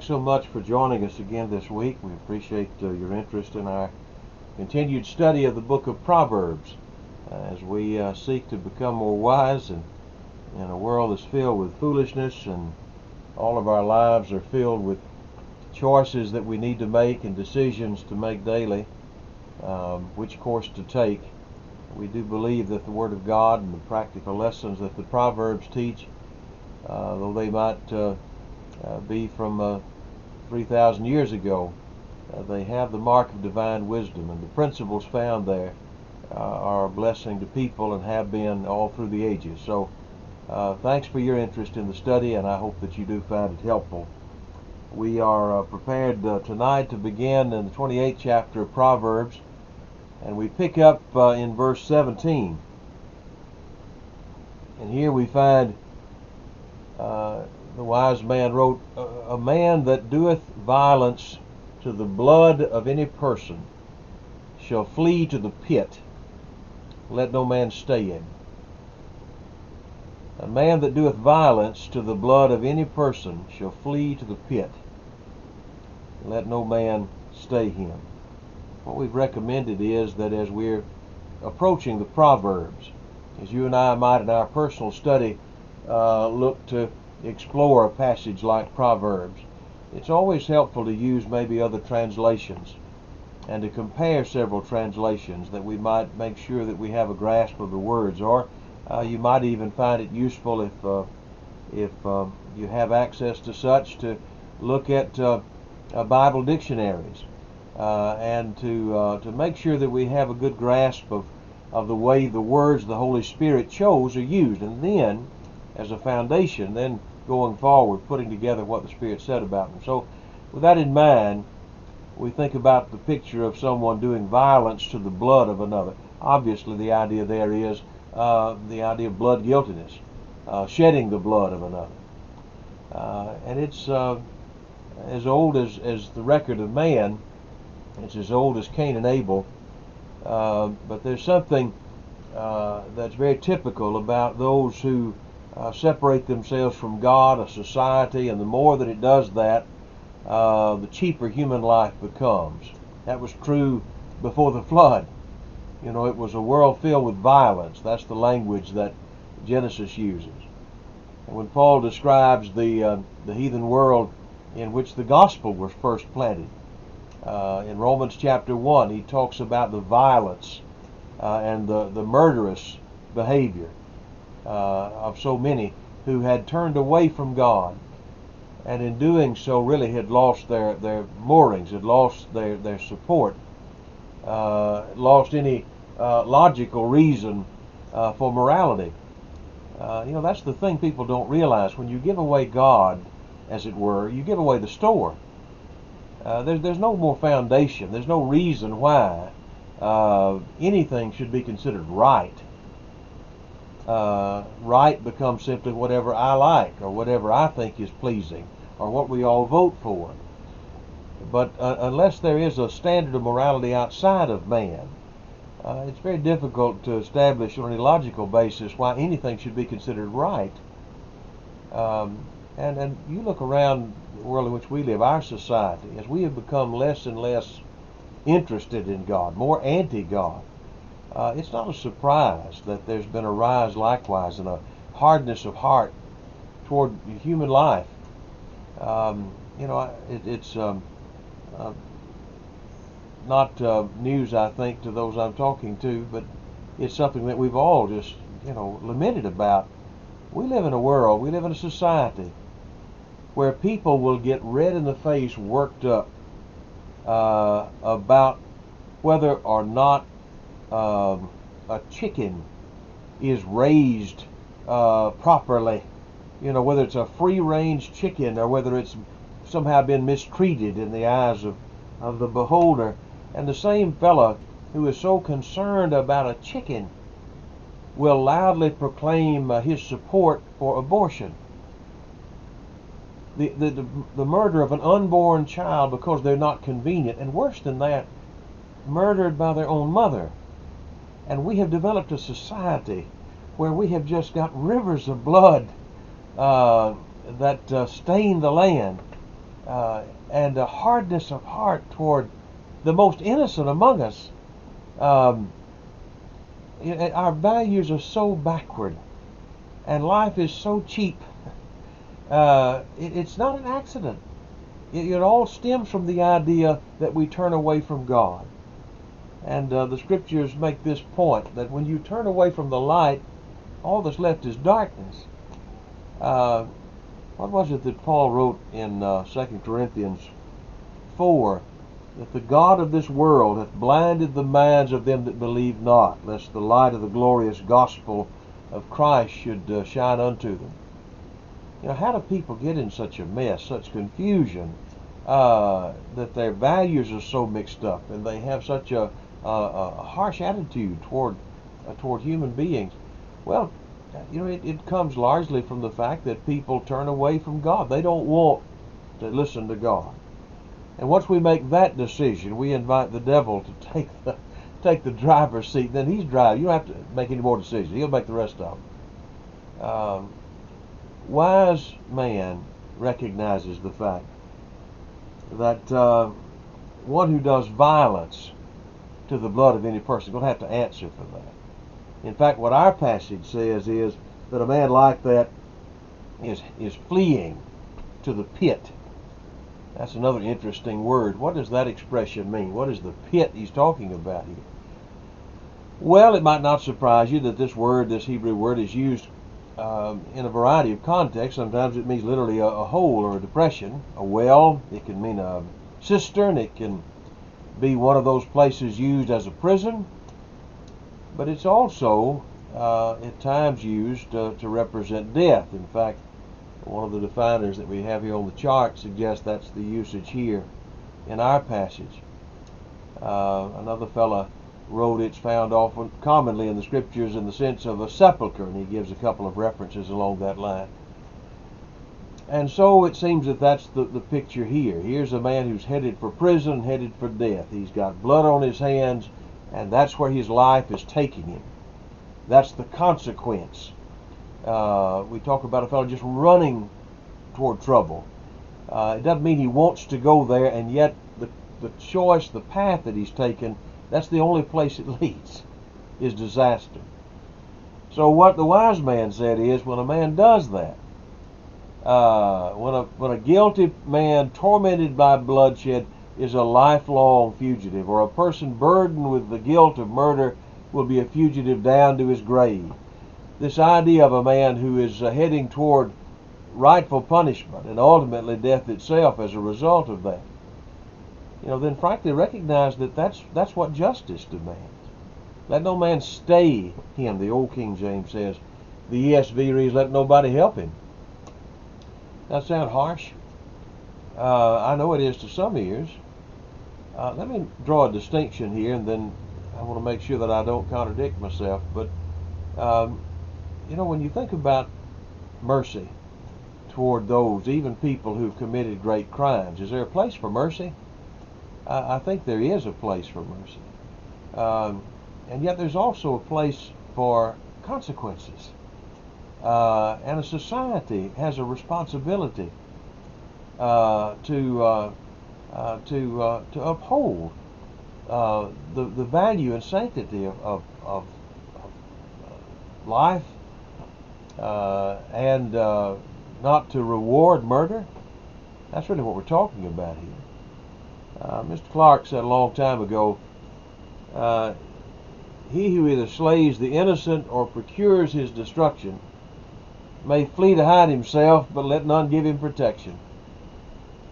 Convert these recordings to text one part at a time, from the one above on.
so much for joining us again this week. We appreciate your interest in our continued study of the book of Proverbs as we seek to become more wise in a world that's filled with foolishness, and all of our lives are filled with choices that we need to make and decisions to make daily, which course to take. We do believe that the Word of God and the practical lessons that the Proverbs teach, though they might be from 3,000 years ago, they have the mark of divine wisdom, and the principles found there are a blessing to people and have been all through the ages. So thanks for your interest in the study, and I hope that you do find it helpful. We are prepared tonight to begin in the 28th chapter of Proverbs, and we pick up in verse 17. And here we find the wise man wrote, "A man that doeth violence to the blood of any person shall flee to the pit. Let no man stay in." A man that doeth violence to the blood of any person shall flee to the pit. Let no man stay him. What we've recommended is that as we're approaching the Proverbs, as you and I might in our personal study look to explore a passage like Proverbs, it's always helpful to use maybe other translations and to compare several translations, that we might make sure that we have a grasp of the words. Or you might even find it useful if you have access to such, to look at Bible dictionaries and to make sure that we have a good grasp of the way the words the Holy Spirit chose are used, and then as a foundation, then going forward, putting together what the Spirit said about them. So with that in mind, we think about the picture of someone doing violence to the blood of another. Obviously the idea there is the idea of blood guiltiness, shedding the blood of another. And it's as old as the record of man. It's as old as Cain and Abel. But there's something that's very typical about those who separate themselves from God, a society, and the more that it does that, the cheaper human life becomes. That was true before the flood. You know, it was a world filled with violence. That's the language that Genesis uses. And when Paul describes the heathen world in which the gospel was first planted, in Romans chapter 1, he talks about the violence and the murderous behavior of so many who had turned away from God, and in doing so really had lost their moorings, had lost their support, lost any logical reason for morality. That's the thing people don't realize. When you give away God, as it were, you give away the store. There's no more foundation. There's no reason why anything should be considered right. Right becomes simply whatever I like, or whatever I think is pleasing, or what we all vote for. But unless there is a standard of morality outside of man, it's very difficult to establish on a logical basis why anything should be considered right. And you look around the world in which we live, our society, as we have become less and less interested in God, more anti-God, it's not a surprise that there's been a rise likewise in a hardness of heart toward human life. It's not news, I think, to those I'm talking to, but it's something that we've all just, lamented about. We live in a world, we live in a society where people will get red in the face, worked up about whether or not a chicken is raised properly. Whether it's a free-range chicken or whether it's somehow been mistreated in the eyes of the beholder. And the same fella who is so concerned about a chicken will loudly proclaim his support for abortion. The murder of an unborn child because they're not convenient, and worse than that, murdered by their own mother. And we have developed a society where we have just got rivers of blood that stain the land. and a hardness of heart toward the most innocent among us. Um, our values are so backward, and life is so cheap. It's not an accident. It all stems from the idea that we turn away from God. And the scriptures make this point, that when you turn away from the light, all that's left is darkness. What was it that Paul wrote in 2 Corinthians 4? That the God of this world hath blinded the minds of them that believe not, lest the light of the glorious gospel of Christ should shine unto them. How do people get in such a mess, such confusion, that their values are so mixed up, and they have such a harsh attitude toward human beings? Well, it comes largely from the fact that people turn away from God. They don't want to listen to God. And once we make that decision, we invite the devil to take the driver's seat. Then he's driving. You don't have to make any more decisions. He'll make the rest of them. Wise man recognizes the fact that one who does violence to the blood of any person is going to have to answer for that. In fact, what our passage says is that a man like that is fleeing to the pit. That's another interesting word. What does that expression mean? What is the pit he's talking about here? Well, it might not surprise you that this Hebrew word, is used in a variety of contexts. Sometimes it means literally a hole or a depression, a well. It can mean a cistern. It can be one of those places used as a prison. But it's also at times used to represent death. In fact, one of the definers that we have here on the chart suggests that's the usage here in our passage. Another fellow wrote it's found often commonly in the scriptures in the sense of a sepulcher, and he gives a couple of references along that line. And so it seems that that's the picture here. Here's a man who's headed for prison, headed for death. He's got blood on his hands, and that's where his life is taking him. That's the consequence. We talk about a fellow just running toward trouble. It doesn't mean he wants to go there, and yet the choice, the path that he's taken, that's the only place it leads, is disaster. So what the wise man said is, when a man does that, when a guilty man tormented by bloodshed is a lifelong fugitive, or a person burdened with the guilt of murder will be a fugitive down to his grave. This idea of a man who is heading toward rightful punishment and ultimately death itself as a result of that, then frankly recognize that that's what justice demands. Let no man stay him, the old King James says. The ESV reads, let nobody help him. That sound harsh? I know it is to some ears. Let me draw a distinction here, and then I want to make sure that I don't contradict myself. But when you think about mercy toward those, even people who've committed great crimes, is there a place for mercy? I think there is a place for mercy. And yet there's also a place for consequences. And a society has a responsibility to uphold the value and sanctity of life, and not to reward murder. That's really what we're talking about here. Mr. Clark said a long time ago, he who either slays the innocent or procures his destruction may flee to hide himself, but let none give him protection.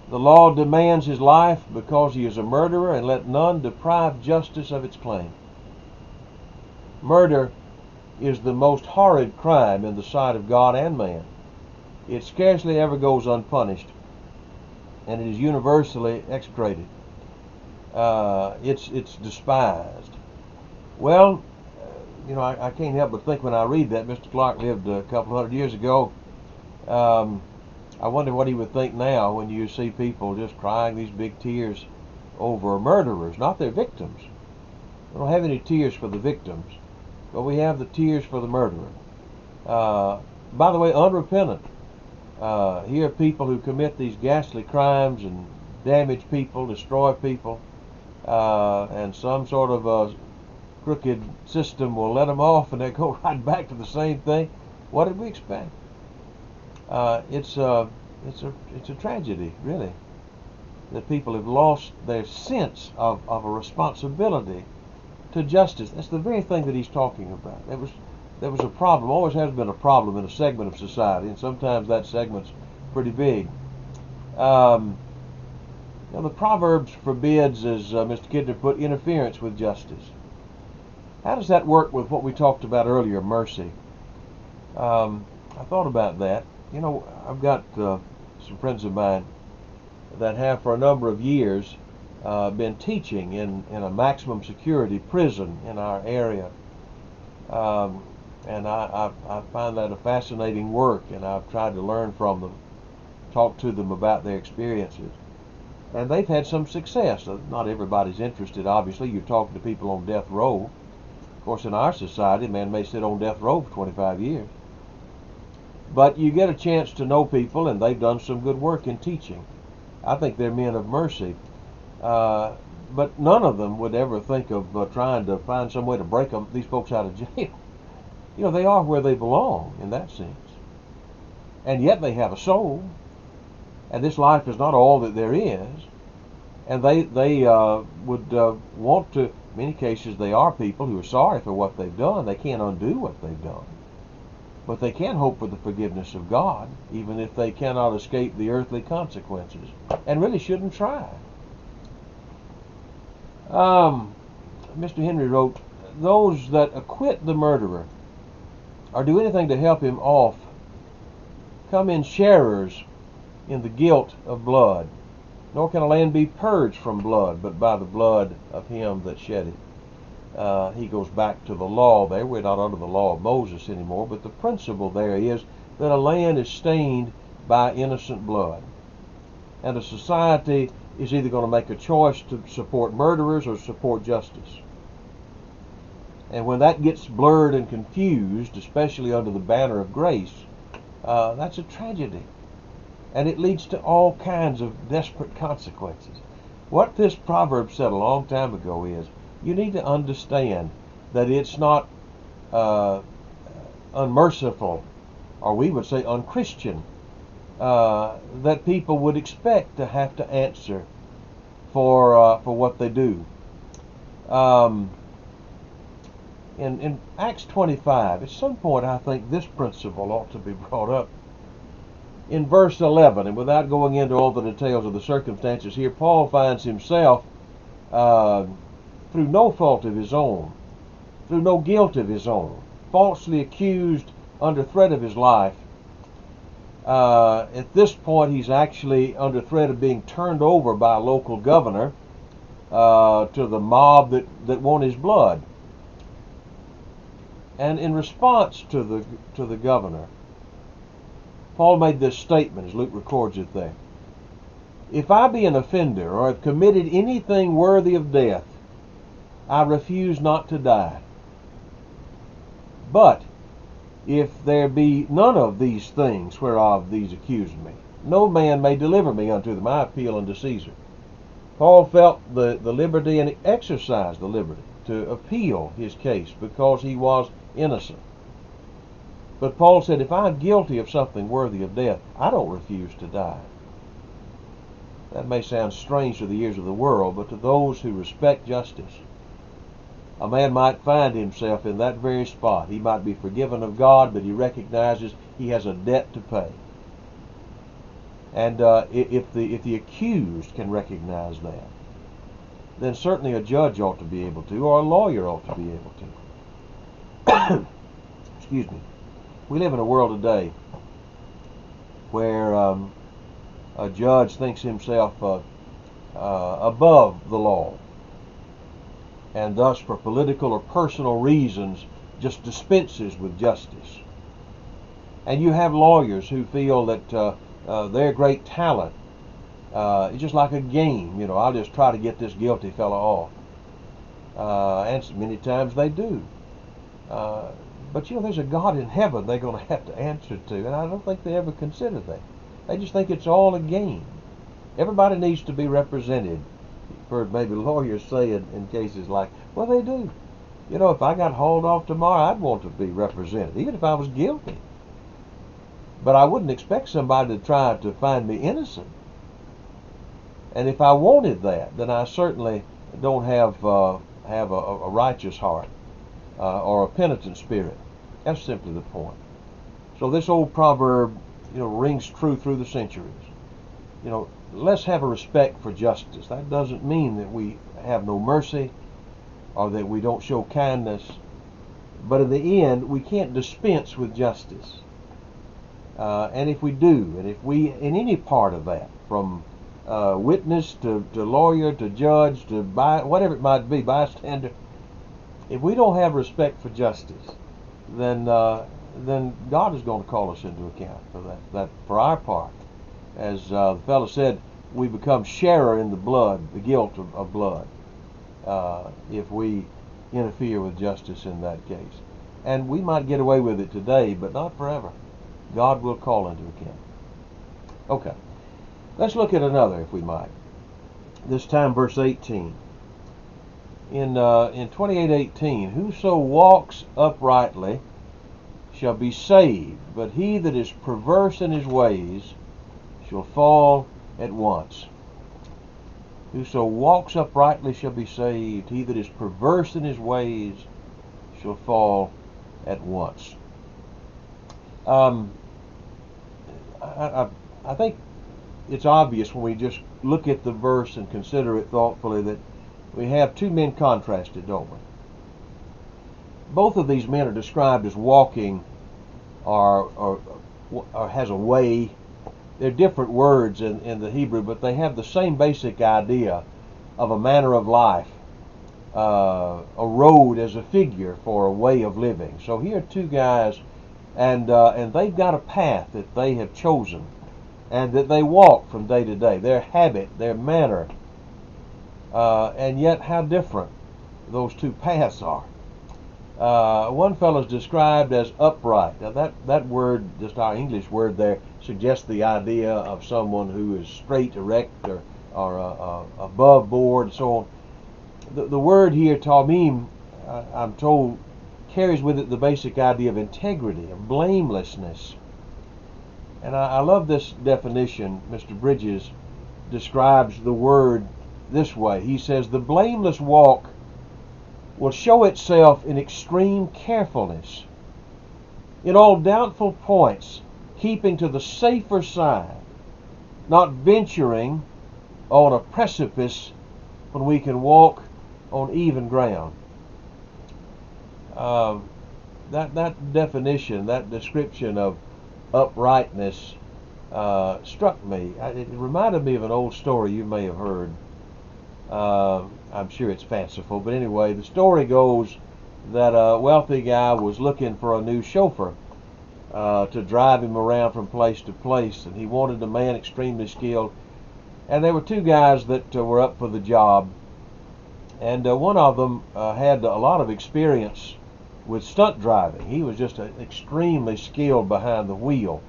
The law demands his life because he is a murderer, and let none deprive justice of its claim. Murder is the most horrid crime in the sight of God and man. It scarcely ever goes unpunished, and it is universally execrated. It's despised. Well, I can't help but think when I read that Mr. Clark lived a couple hundred years ago. I wonder what he would think now when you see people just crying these big tears over murderers, not their victims. We don't have any tears for the victims, but we have the tears for the murderer. By the way, unrepentant. Here are people who commit these ghastly crimes and damage people, destroy people, and some sort of a crooked system will let them off, and they go right back to the same thing. What did we expect? It's a tragedy, really, that people have lost their sense of a responsibility to justice. That's the very thing that he's talking about. There was a problem, always has been a problem in a segment of society, and sometimes that segment's pretty big. The Proverbs forbids, as Mr. Kidner put, interference with justice. How does that work with what we talked about earlier, mercy? I thought about that. I've got some friends of mine that have for a number of years been teaching in a maximum security prison in our area. And I find that a fascinating work, and I've tried to learn from them, talk to them about their experiences. And they've had some success. Not everybody's interested, obviously. You're talking to people on death row. Of course, in our society, a man may sit on death row for 25 years. But you get a chance to know people, and they've done some good work in teaching. I think they're men of mercy. But none of them would ever think of trying to find some way to break these folks out of jail. They are where they belong in that sense. And yet they have a soul. And this life is not all that there is. And they would want to, in many cases they are people who are sorry for what they've done. They can't undo what they've done. But they can hope for the forgiveness of God, even if they cannot escape the earthly consequences. And really shouldn't try. Mr. Henry wrote, those that acquit the murderer or do anything to help him off come in sharers in the guilt of blood. Nor can a land be purged from blood, but by the blood of him that shed it. He goes back to the law there. We're not under the law of Moses anymore, but the principle there is that a land is stained by innocent blood. And a society is either going to make a choice to support murderers or support justice. And when that gets blurred and confused, especially under the banner of grace, that's a tragedy. And it leads to all kinds of desperate consequences. What this proverb said a long time ago is, you need to understand that it's not unmerciful, or we would say unchristian, that people would expect to have to answer for what they do. In Acts 25, at some point I think this principle ought to be brought up. In verse 11, and without going into all the details of the circumstances here, Paul finds himself, through no fault of his own, through no guilt of his own, falsely accused under threat of his life. At this point, he's actually under threat of being turned over by a local governor to the mob that want his blood. And in response to the governor, Paul made this statement, as Luke records it there. If I be an offender or have committed anything worthy of death, I refuse not to die. But if there be none of these things whereof these accuse me, no man may deliver me unto them. I appeal unto Caesar. Paul felt the liberty and exercised the liberty to appeal his case because he was innocent. But Paul said, if I'm guilty of something worthy of death, I don't refuse to die. That may sound strange to the ears of the world, but to those who respect justice, a man might find himself in that very spot. He might be forgiven of God, but he recognizes he has a debt to pay. And if the accused can recognize that, then certainly a judge ought to be able to, or a lawyer ought to be able to. Excuse me. We live in a world today where a judge thinks himself above the law, and thus for political or personal reasons just dispenses with justice. And you have lawyers who feel that their great talent is just like a game. I'll just try to get this guilty fellow off. And many times they do. But there's a God in heaven they're going to have to answer to, and I don't think they ever consider that. They just think it's all a game. Everybody needs to be represented. You've heard maybe lawyers say in cases like, well, they do. If I got hauled off tomorrow, I'd want to be represented, even if I was guilty. But I wouldn't expect somebody to try to find me innocent. And if I wanted that, then I certainly don't have a righteous heart or a penitent spirit. That's simply the point. So this old proverb, rings true through the centuries. Let's have a respect for justice. That doesn't mean that we have no mercy or that we don't show kindness. But in the end, we can't dispense with justice. And if we do, and if we, in any part of that, from witness to lawyer to judge to whatever it might be, bystander, if we don't have respect for justice, then God is going to call us into account for that. That for our part, as the fellow said, we become sharer in the blood, the guilt of blood, if we interfere with justice in that case. And we might get away with it today, but not forever. God will call into account. Okay, let's look at another, if we might. This time, verse 18. In 28:18, whoso walks uprightly shall be saved, but he that is perverse in his ways shall fall at once. Whoso walks uprightly shall be saved, he that is perverse in his ways shall fall at once. I think it's obvious when we just look at the verse and consider it thoughtfully that we have two men contrasted, don't we? Both of these men are described as walking or has a way. They're different words in the Hebrew, but they have the same basic idea of a manner of life, a road as a figure for a way of living. So here are two guys, and they've got a path that they have chosen and that they walk from day to day, their habit, their manner, and yet how different those two paths are. One fellow is described as upright. Now that word, just our English word there, suggests the idea of someone who is straight, erect, or above board, and so on. The word here, tamim, I'm told, carries with it the basic idea of integrity, of blamelessness. And I love this definition. Mr. Bridges describes the word this way. He says, the blameless walk will show itself in extreme carefulness, in all doubtful points, keeping to the safer side, not venturing on a precipice when we can walk on even ground. That definition, that description of uprightness struck me. It reminded me of an old story you may have heard. I'm sure it's fanciful, but anyway, the story goes that a wealthy guy was looking for a new chauffeur to drive him around from place to place, and he wanted a man extremely skilled. And there were two guys that were up for the job, and one of them had a lot of experience with stunt driving. He was just extremely skilled behind the wheel.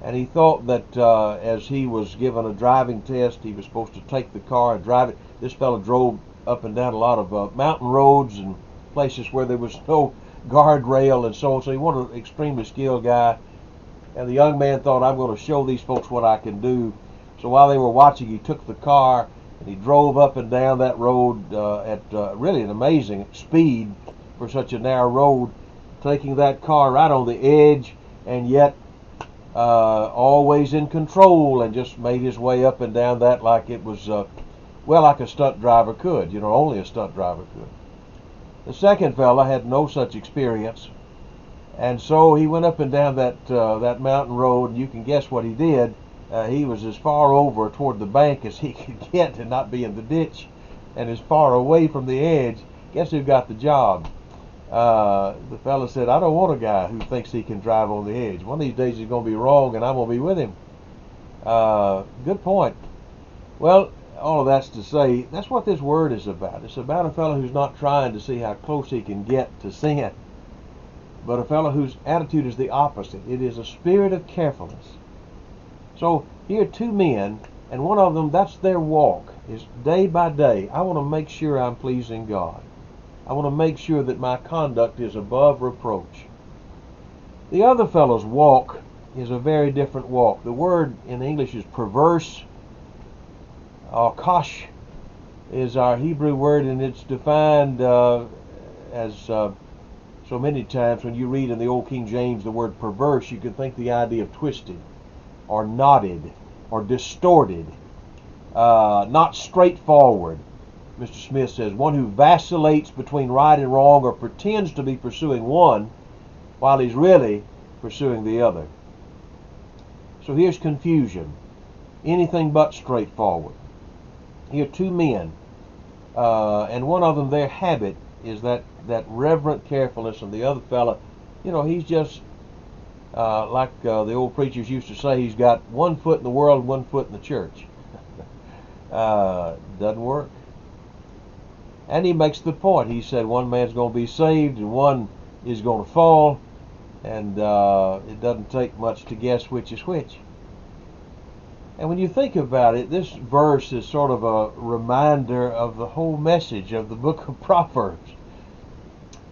And he thought that as he was given a driving test, he was supposed to take the car and drive it. This fellow drove up and down a lot of mountain roads and places where there was no guardrail and so on. So he wanted an extremely skilled guy. And the young man thought, I'm going to show these folks what I can do. So while they were watching, he took the car and he drove up and down that road at really an amazing speed for such a narrow road, taking that car right on the edge, and yet always in control, and just made his way up and down that like it was, like a stunt driver could. Only a stunt driver could. The second fella had no such experience, and so he went up and down that mountain road, and you can guess what he did. He was as far over toward the bank as he could get and not be in the ditch, and as far away from the edge. Guess who got the job? The fella said, I don't want a guy who thinks he can drive on the edge. One of these days he's going to be wrong, and I'm going to be with him. Good point. Well, all of that's to say, that's what this word is about. It's about a fellow who's not trying to see how close he can get to sin, but a fellow whose attitude is the opposite. It is a spirit of carefulness. So here are two men, and one of them, that's their walk, is day by day, I want to make sure I'm pleasing God. I want to make sure that my conduct is above reproach. The other fellow's walk is a very different walk. The word in English is perverse. Kosh is our Hebrew word, and it's defined as so many times when you read in the Old King James the word perverse, you can think the idea of twisted or knotted or distorted, not straightforward. Mr. Smith says, one who vacillates between right and wrong or pretends to be pursuing one while he's really pursuing the other. So here's confusion. Anything but straightforward. Here are two men, and one of them, their habit is that reverent carefulness, and the other fella, he's just like the old preachers used to say, he's got one foot in the world and one foot in the church. Doesn't work. And he makes the point. He said one man's going to be saved and one is going to fall, and it doesn't take much to guess which is which. And when you think about it, this verse is sort of a reminder of the whole message of the book of Proverbs.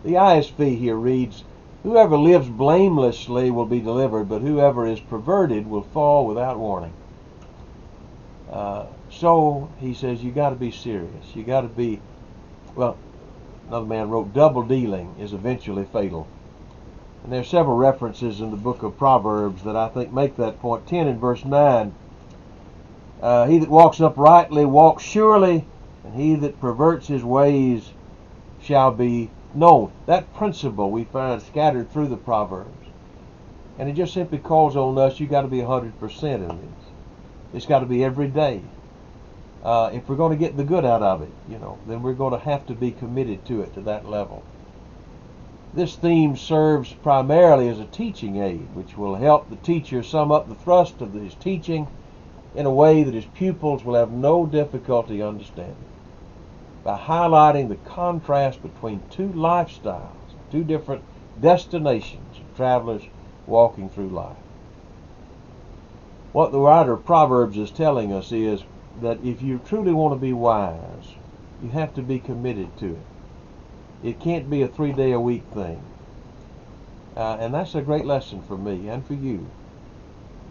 The ISV here reads, whoever lives blamelessly will be delivered, but whoever is perverted will fall without warning. So he says you got to be serious. You got to be, well, another man wrote, double dealing is eventually fatal. And there are several references in the book of Proverbs that I think make that point. 10 in verse 9, he that walks uprightly walks surely, and he that perverts his ways shall be known. That principle we find scattered through the Proverbs. And it just simply calls on us, you got to be 100% in this. It's got to be every day. If we're going to get the good out of it, then we're going to have to be committed to it to that level. This theme serves primarily as a teaching aid, which will help the teacher sum up the thrust of his teaching in a way that his pupils will have no difficulty understanding, by highlighting the contrast between two lifestyles, two different destinations of travelers walking through life. What the writer of Proverbs is telling us is that if you truly want to be wise, you have to be committed to it. It can't be a 3-day-a-week thing. And that's a great lesson for me and for you.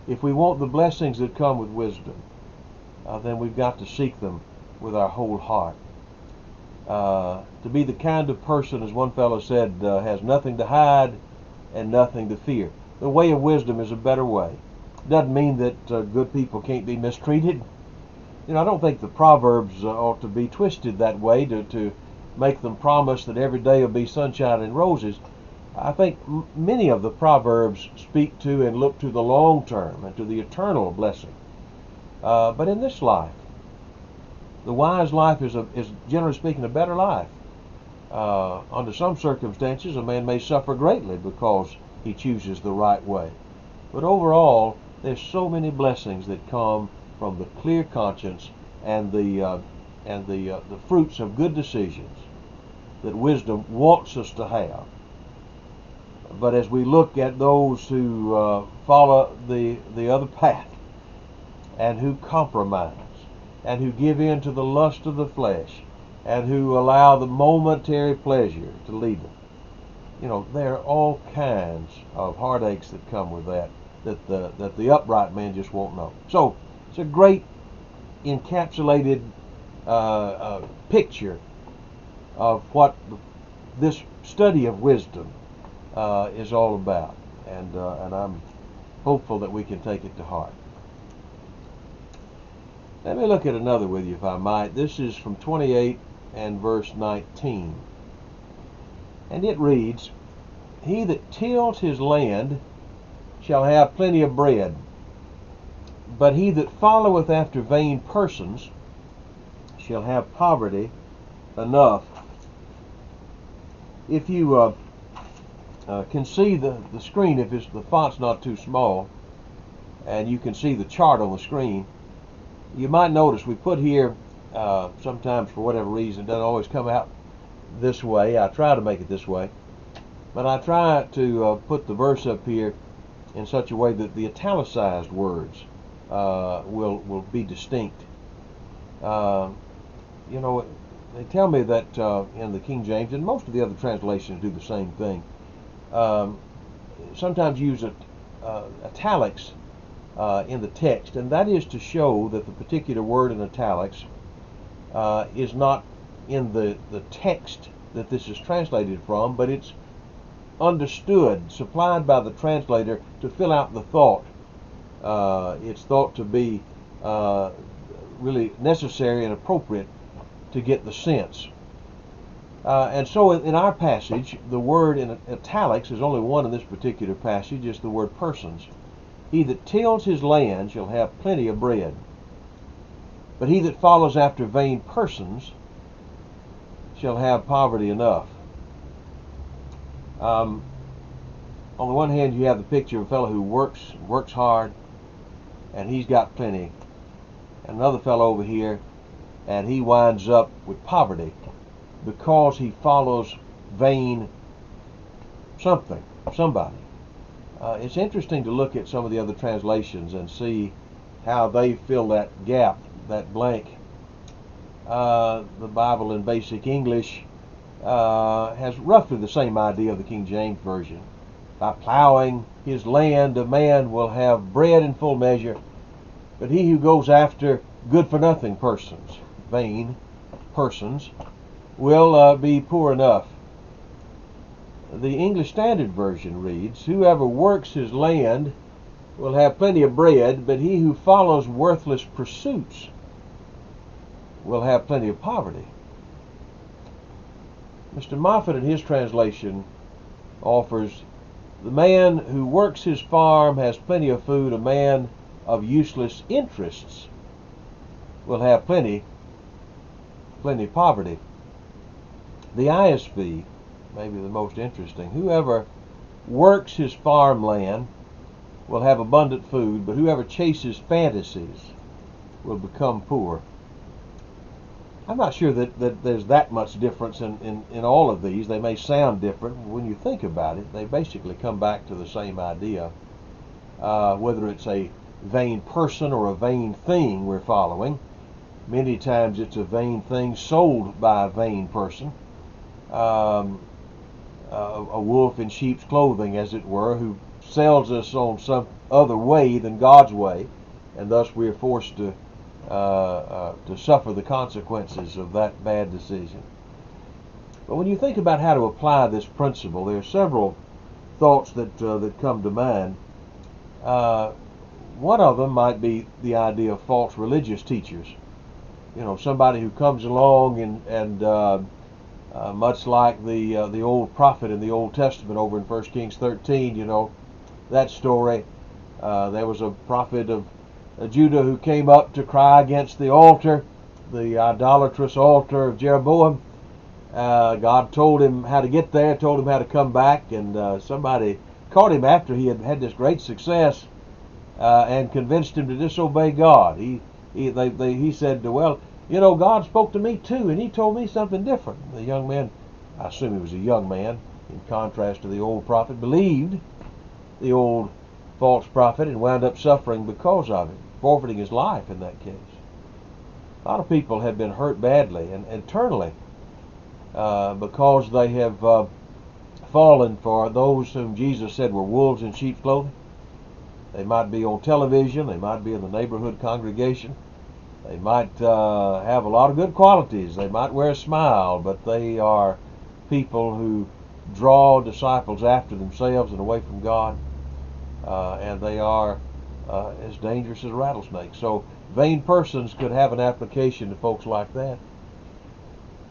If we want the blessings that come with wisdom, then we've got to seek them with our whole heart. To be the kind of person, as one fellow said, has nothing to hide and nothing to fear. The way of wisdom is a better way. Doesn't mean that good people can't be mistreated. I don't think the Proverbs ought to be twisted that way to make them promise that every day will be sunshine and roses. I think many of the Proverbs speak to and look to the long term and to the eternal blessing. But in this life, the wise life is generally speaking a better life. Under some circumstances, a man may suffer greatly because he chooses the right way. But overall, there's so many blessings that come from the clear conscience and the fruits of good decisions that wisdom wants us to have. But as we look at those who follow the other path and who compromise and who give in to the lust of the flesh and who allow the momentary pleasure to lead them, there are all kinds of heartaches that come with that the upright man just won't know. So it's a great encapsulated picture of what this study of wisdom is all about, and I'm hopeful that we can take it to heart. Let me look at another with you, if I might. This is from 28 and verse 19, and it reads, he that tills his land shall have plenty of bread, but he that followeth after vain persons shall have poverty enough. If you can see the screen, if the font's not too small, and you can see the chart on the screen, you might notice we put here, sometimes for whatever reason, it doesn't always come out this way. I try to make it this way. But I try to put the verse up here in such a way that the italicized words will be distinct. Uh, you know, they tell me that in the King James, and most of the other translations do the same thing, um, sometimes use italics in the text, and that is to show that the particular word in italics is not in the text that this is translated from, but it's understood, supplied by the translator to fill out the thought. It's thought to be really necessary and appropriate to get the sense. And so in our passage, the word in italics is only one in this particular passage. It's the word persons. He that tills his land shall have plenty of bread, but he that follows after vain persons shall have poverty enough. On the one hand, you have the picture of a fellow who works hard, and he's got plenty. And another fellow over here, and he winds up with poverty because he follows vain somebody. It's interesting to look at some of the other translations and see how they fill that gap, that blank. The Bible in basic English has roughly the same idea of the King James Version. By plowing his land, a man will have bread in full measure, but he who goes after good-for-nothing persons, vain persons, will be poor enough. The English Standard Version reads, whoever works his land will have plenty of bread, but he who follows worthless pursuits will have plenty of poverty. Mr. Moffat in his translation offers, the man who works his farm has plenty of food, a man of useless interests will have plenty poverty. The ISV, maybe the most interesting, whoever works his farmland will have abundant food, but whoever chases fantasies will become poor. I'm not sure that there's that much difference in all of these. They may sound different. When you think about it, they basically come back to the same idea. Whether it's a vain person or a vain thing we're following, many times it's a vain thing sold by a vain person. A wolf in sheep's clothing, as it were, who sells us on some other way than God's way, and thus we're forced to suffer the consequences of that bad decision. But when you think about how to apply this principle, there are several thoughts that come to mind. One of them might be the idea of false religious teachers. You know, somebody who comes along and much like the old prophet in the Old Testament over in 1 Kings 13, you know, that story. There was a prophet of Judah who came up to cry against the altar, the idolatrous altar of Jeroboam. God told him how to get there, told him how to come back, and somebody caught him after he had had this great success and convinced him to disobey God. He said, well, you know, God spoke to me too, and he told me something different. The young man, I assume he was a young man, in contrast to the old prophet, believed the old false prophet and wound up suffering because of it, forfeiting his life in that case. A lot of people have been hurt badly and internally because they have fallen for those whom Jesus said were wolves in sheep's clothing. They might be on television, they might be in the neighborhood congregation, they might have a lot of good qualities, they might wear a smile, but they are people who draw disciples after themselves and away from God, and they are as dangerous as a rattlesnake. So vain persons could have an application to folks like that.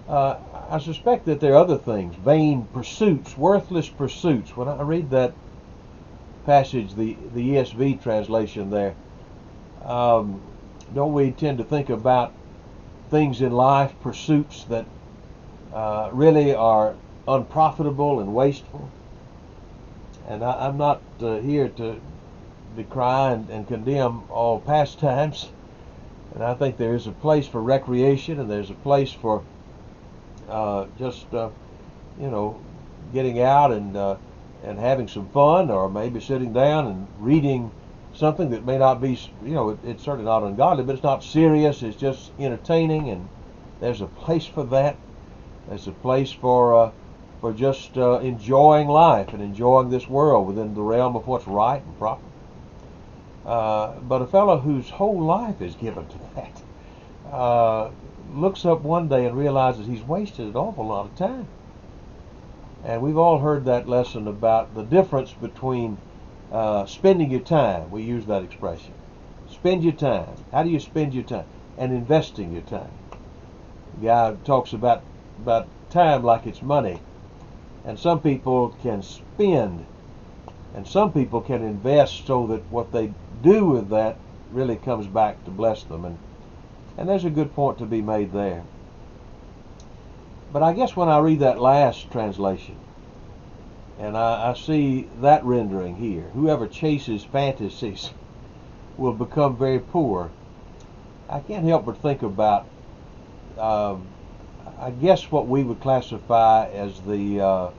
I suspect that there are other things, vain pursuits, worthless pursuits. When I read that passage, the ESV translation there, don't we tend to think about things in life, pursuits that really are unprofitable and wasteful? And I'm not here to decry and condemn all pastimes. And I think there is a place for recreation, and there's a place for getting out and having some fun, or maybe sitting down and reading something that may not be, it's certainly not ungodly, but it's not serious. It's just entertaining, and there's a place for that. There's a place for just enjoying life and enjoying this world within the realm of what's right and proper. But a fellow whose whole life is given to that looks up one day and realizes he's wasted an awful lot of time. And we've all heard that lesson about the difference between spending your time. We use that expression. Spend your time. How do you spend your time? And investing your time. The guy talks about time like it's money. And some people can spend, and some people can invest so that what they do with that really comes back to bless them. And there's a good point to be made there. But I guess when I read that last translation, and I see that rendering here, whoever chases fantasies will become very poor, I can't help but think about, I guess, what we would classify as the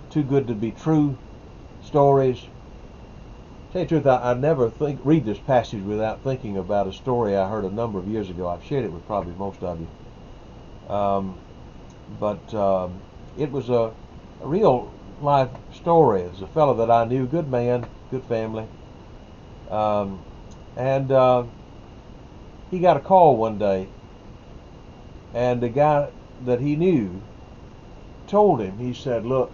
too good to be true stories. To tell you the truth, I never read this passage without thinking about a story I heard a number of years ago. I've shared it with probably most of you. But it was a real life story. It was a fellow that I knew, good man, good family. And he got a call one day, and the guy that he knew told him, he said, look,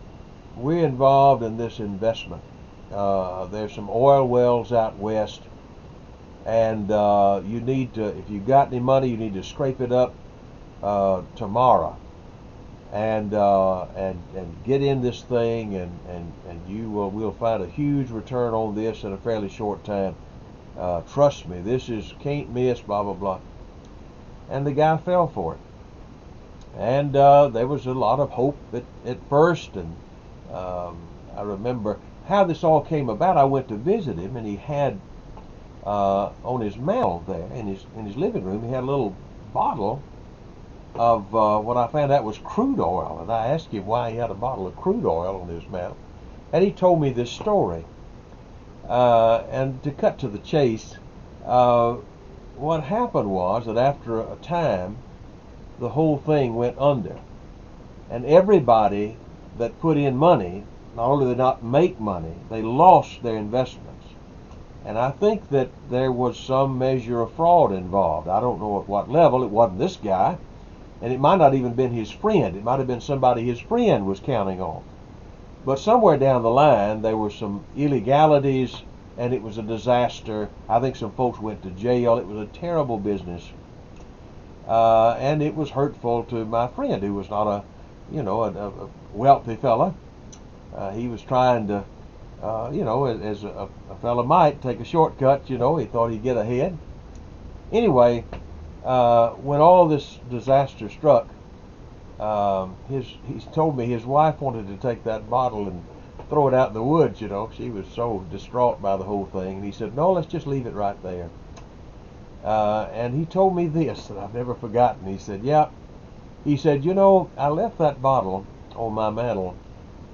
we're involved in this investment. There's some oil wells out west, and you need to, if you've got any money, you need to scrape it up tomorrow, and get in this thing, and we'll find a huge return on this in a fairly short time. Trust me, this is can't miss, blah blah blah. And the guy fell for it, and there was a lot of hope at first, and I remember how this all came about. I went to visit him, and he had on his mantel there in his living room, he had a little bottle of what I found out was crude oil. And I asked him why he had a bottle of crude oil on his mantel, and he told me this story. And to cut to the chase, what happened was that after a time, the whole thing went under, and everybody that put in money, not only did not make money, they lost their investments. And I think that there was some measure of fraud involved. I don't know at what level. It wasn't this guy, and it might not even been his friend. It might have been somebody his friend was counting on. But somewhere down the line, there were some illegalities, and it was a disaster. I think some folks went to jail. It was a terrible business, and it was hurtful to my friend, who was not a wealthy fella. He was trying to, as a fella might, take a shortcut. He thought he'd get ahead. Anyway, when all this disaster struck, he told me his wife wanted to take that bottle and throw it out in the woods. She was so distraught by the whole thing. And he said, no, let's just leave it right there. And he told me this that I've never forgotten. He said, yeah. He said, I left that bottle on my mantle,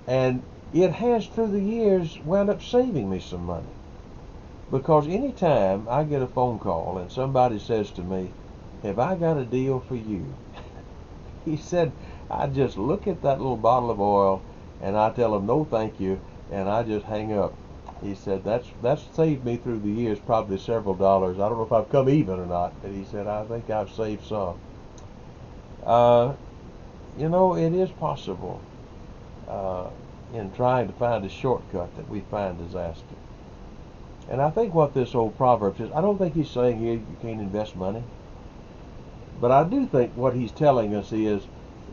and it has through the years wound up saving me some money. Because any time I get a phone call and somebody says to me, have I got a deal for you? He said, I just look at that little bottle of oil and I tell them no thank you, and I just hang up. He said, that's saved me through the years probably several dollars. I don't know if I've come even or not, but he said, I think I've saved some. It is possible in trying to find a shortcut that we find disaster. And I think what this old proverb says, I don't think he's saying here you can't invest money. But I do think what he's telling us is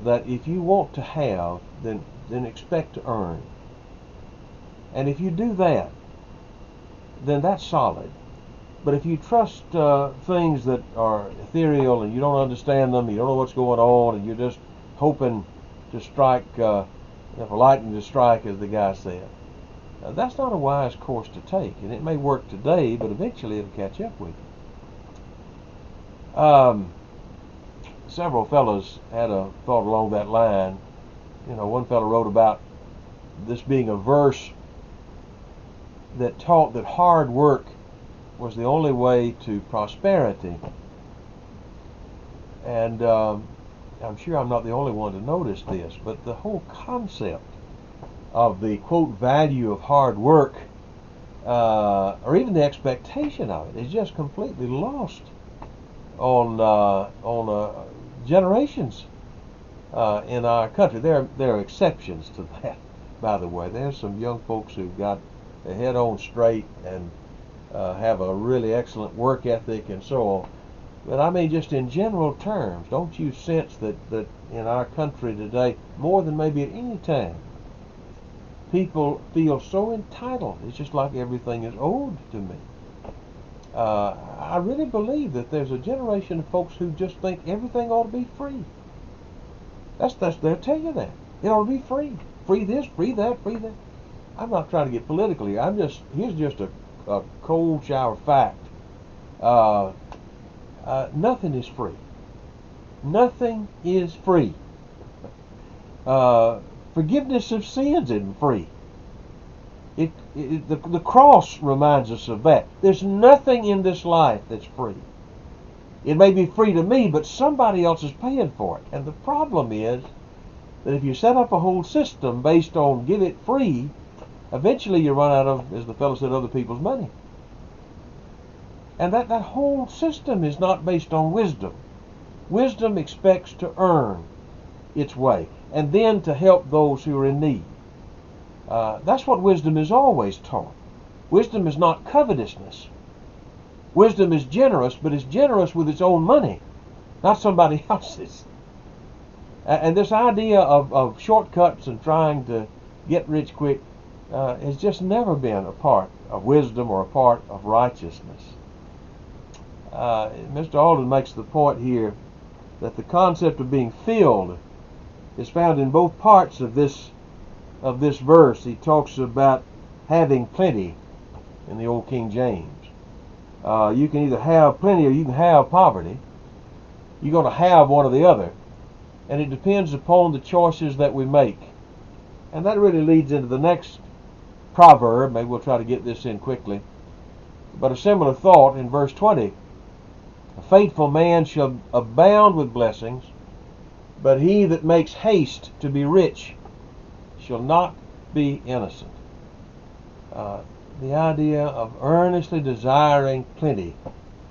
that if you want to have, then expect to earn. And if you do that, then that's solid. But if you trust things that are ethereal and you don't understand them, you don't know what's going on, and you're just hoping to strike, for lightning to strike, as the guy said, that's not a wise course to take. And it may work today, but eventually it'll catch up with you. Several fellows had a thought along that line. One fellow wrote about this being a verse that taught that hard work was the only way to prosperity. And I'm sure I'm not the only one to notice this, but the whole concept of the, quote, value of hard work, or even the expectation of it, is just completely lost on generations in our country. There are exceptions to that, by the way. There's some young folks who've got their head on straight and have a really excellent work ethic and so on. But I mean, just in general terms, don't you sense that in our country today, more than maybe at any time, people feel so entitled? It's just like everything is owed to me. I really believe that there's a generation of folks who just think everything ought to be free. They'll tell you that. It ought to be free. Free this, free that, free that. I'm not trying to get political here. Here's just a cold shower fact. Nothing is free. Nothing is free. Forgiveness of sins isn't free. The cross reminds us of that. There's nothing in this life that's free. It may be free to me, but somebody else is paying for it. And the problem is that if you set up a whole system based on give it free, eventually you run out of, as the fellow said, other people's money. And that whole system is not based on wisdom. Wisdom expects to earn its way and then to help those who are in need. That's what wisdom is always taught. Wisdom is not covetousness. Wisdom is generous, but it's generous with its own money, not somebody else's. And this idea of shortcuts and trying to get rich quick has just never been a part of wisdom or a part of righteousness. Mr. Alden makes the point here that the concept of being filled is found in both parts of this verse. He talks about having plenty in the old King James. You can either have plenty or you can have poverty. You're going to have one or the other. And it depends upon the choices that we make. And that really leads into the next proverb. Maybe we'll try to get this in quickly. But a similar thought in verse 20. A faithful man shall abound with blessings, but he that makes haste to be rich shall not be innocent. The idea of earnestly desiring plenty.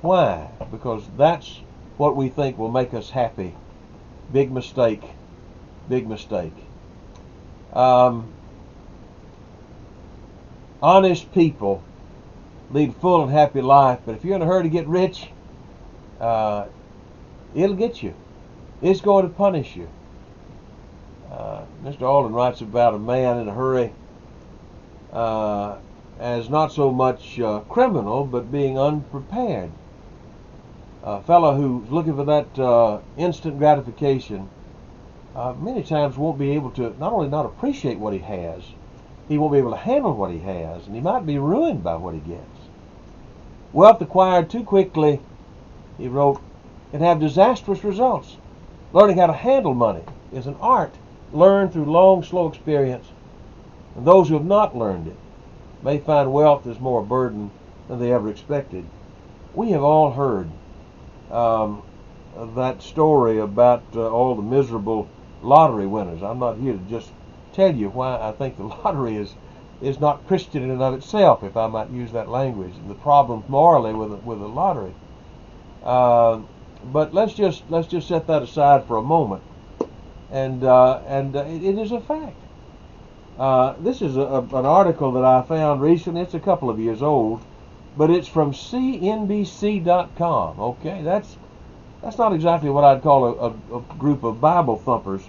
Why? Because that's what we think will make us happy. Big mistake. Big mistake. Honest people lead a full and happy life, but if you're in a hurry to get rich, it'll get you. It's going to punish you. Mr. Alden writes about a man in a hurry as not so much criminal, but being unprepared. A fellow who's looking for that instant gratification many times won't be able to not only not appreciate what he has, he won't be able to handle what he has, and he might be ruined by what he gets. Wealth acquired too quickly, he wrote, can have disastrous results. Learning how to handle money is an art learned through long, slow experience, and those who have not learned it may find wealth is more a burden than they ever expected. We have all heard that story about all the miserable lottery winners. I'm not here to just tell you why I think the lottery is not Christian in and of itself, if I might use that language, and the problems morally with the lottery. But let's just set that aside for a moment, and it is a fact. This is an article that I found recently. It's a couple of years old, but it's from CNBC.com. Okay, that's not exactly what I'd call a group of Bible thumpers,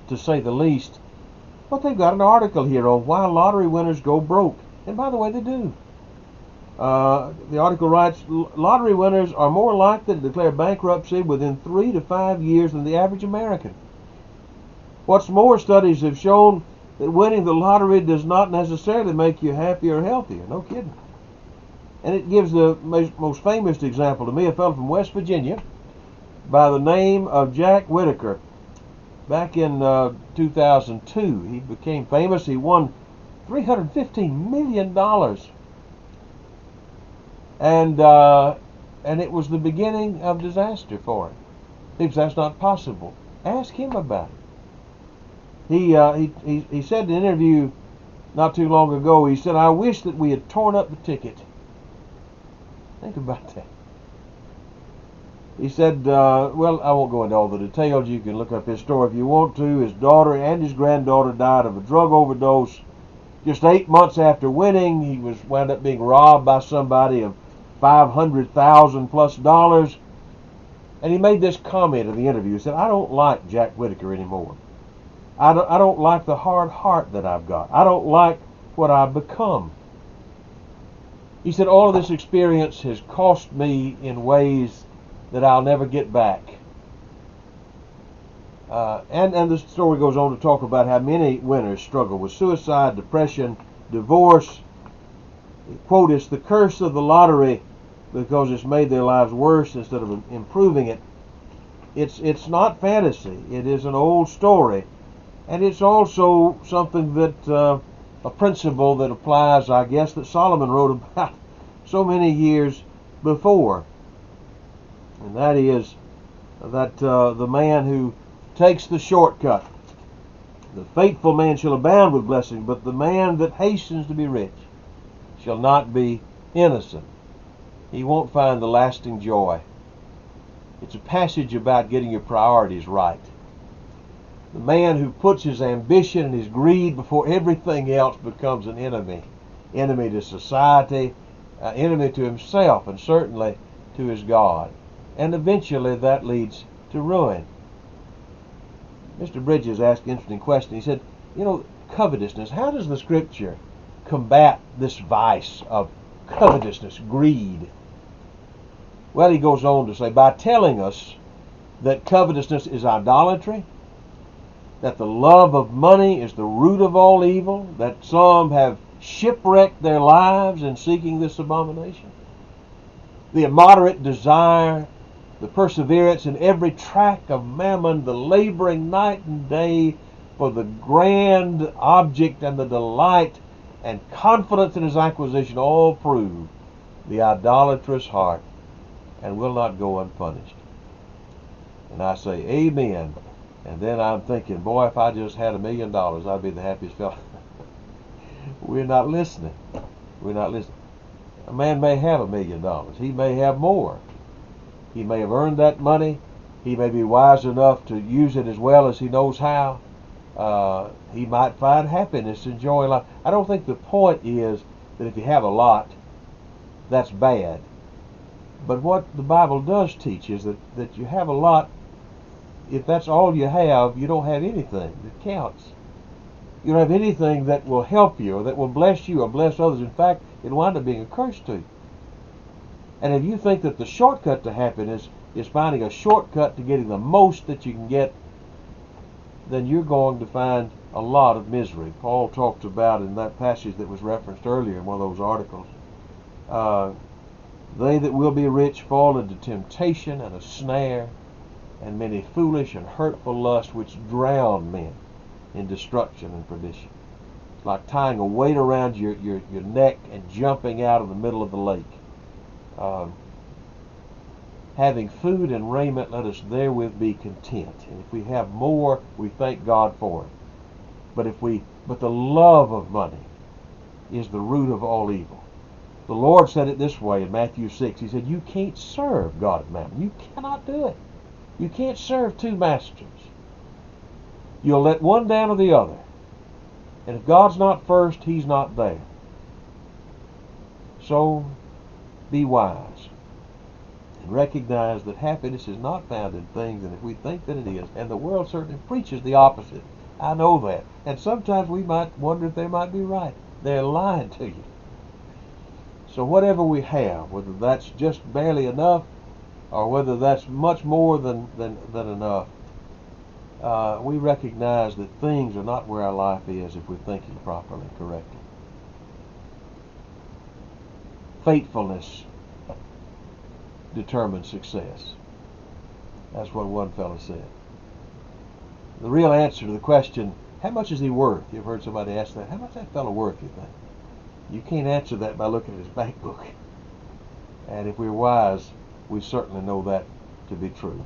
to say the least. But they've got an article here on why lottery winners go broke, and by the way, they do. The article writes, lottery winners are more likely to declare bankruptcy within 3 to 5 years than the average American. What's more, studies have shown that winning the lottery does not necessarily make you happier or healthier. No kidding. And it gives the most famous example to me, a fellow from West Virginia by the name of Jack Whitaker. Back in 2002, he became famous. He won $315 million. And it was the beginning of disaster for him. He says, that's not possible. Ask him about it. He said in an interview not too long ago, he said, I wish that we had torn up the ticket. Think about that. He said, well, I won't go into all the details. You can look up his story if you want to. His daughter and his granddaughter died of a drug overdose. Just 8 months after winning, he wound up being robbed by somebody of $500,000 plus. And he made this comment in the interview. He said, I don't like Jack Whitaker anymore. I don't like the hard heart that I've got. I don't like what I've become. He said, all of this experience has cost me in ways that I'll never get back. And the story goes on to talk about how many winners struggle with suicide, depression, divorce. Quote, it's the curse of the lottery because it's made their lives worse instead of improving it. It's not fantasy. It is an old story. And it's also something that, a principle that applies, I guess, that Solomon wrote about so many years before. And that is that the man who takes the shortcut, the faithful man shall abound with blessing, but the man that hastens to be rich shall not be innocent. He won't find the lasting joy. It's a passage about getting your priorities right. The man who puts his ambition and his greed before everything else becomes an enemy. Enemy to society, enemy to himself, and certainly to his God. And eventually that leads to ruin. Mr. Bridges asked an interesting question. He said, covetousness, how does the Scripture combat this vice of covetousness, greed? Well, he goes on to say, by telling us that covetousness is idolatry, that the love of money is the root of all evil, that some have shipwrecked their lives in seeking this abomination, the immoderate desire, the perseverance in every track of mammon, the laboring night and day for the grand object and the delight and confidence in his acquisition, all prove the idolatrous heart and will not go unpunished. And I say, amen. And then I'm thinking, boy, if I just had $1 million, I'd be the happiest fellow. We're not listening. We're not listening. A man may have $1 million. He may have more. He may have earned that money. He may be wise enough to use it as well as he knows how. He might find happiness, enjoy life. I don't think the point is that if you have a lot, that's bad. But what the Bible does teach is that you have a lot. If that's all you have, you don't have anything that counts. You don't have anything that will help you or that will bless you or bless others. In fact, it'll wind up being a curse to you. And if you think that the shortcut to happiness is finding a shortcut to getting the most that you can get, then you're going to find a lot of misery. Paul talked about in that passage that was referenced earlier in one of those articles, they that will be rich fall into temptation and a snare and many foolish and hurtful lusts which drown men in destruction and perdition. It's like tying a weight around your neck and jumping out of the middle of the lake. Having food and raiment, let us therewith be content. And if we have more, we thank God for it. But the love of money is the root of all evil. The Lord said it this way in Matthew 6. He said, you can't serve God and mammon. You cannot do it. You can't serve two masters. You'll let one down or the other. And if God's not first, He's not there. So, be wise. And recognize that happiness is not found in things, and if we think that it is, and the world certainly preaches the opposite. I know that. And sometimes we might wonder if they might be right. They're lying to you. So whatever we have, whether that's just barely enough, or whether that's much more than enough, we recognize that things are not where our life is if we're thinking properly and correctly. Faithfulness determines success. That's what one fellow said. the real answer to the question, how much is he worth? You've heard somebody ask that. How much is that fellow worth, you think? You can't answer that by looking at his bank book. And if we're wise, we certainly know that to be true.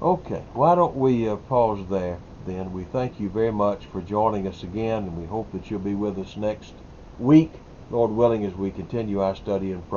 Okay, why don't we pause there then? We thank you very much for joining us again, and we hope that you'll be with us next week, Lord willing, as we continue our study in Proverbs.